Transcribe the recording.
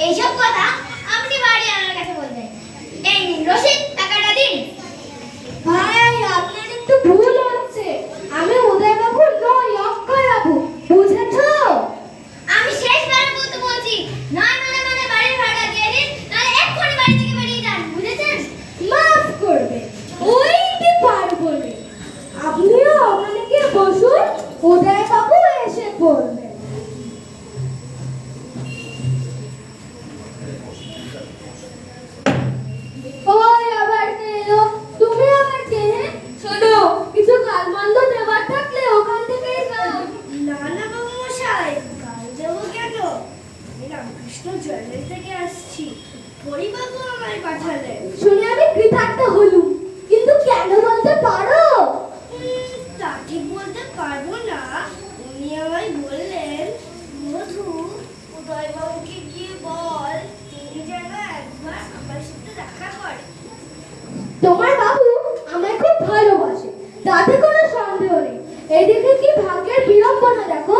এইসব কথা আপনি বাড়ি আমার কাছে বলবেন। এই নিন রসিদ, টাকাটা দিন। ভাই, আপনার একটু ভুল হচ্ছে। আমি উদয় বাবু নই, অক্ষয় বাবু, বুঝেছো? আমি শেষবারের মতো বলছি, নয় মানে বাড়ির ভাড়া দিয়ে দিন, নাহলে এক্ষুনি বাড়ি থেকে বেরিয়ে যান, বুঝেছেন? মাফ করবে, ওইটি পারবো না। আপনিও ওখানে গিয়ে বসুন, উদয় বাবু এসে পড়বেন। ওই আবার কে এলো? তুমি আবার কে? শোনো, কিছু গালমন্দ দেওয়ার থাকলে ওখান থেকেই দাও। না না বাবু মশাই, কাল দেবো কেন? আমি রামকৃষ্ণ জুয়েলারি থেকে আসছি, পরিবাবু আমায় পাঠালেন। শুনে আমি কৃতার্থ হলুম, কিন্তু কেন বলতে পারো? তা ঠিক বলতে পারবো না। উনি আমায় বললেন, মধু, উদয়বাবুকে গিয়ে বল তিনি যেন একবার আমার সাথে দেখা করে। তোমার বাবু আমায় খুব ভালোবাসে, তাতে কোনো সন্দেহ নেই। এদিকে কি ভাগ্যের বিড়ম্বনা দেখো।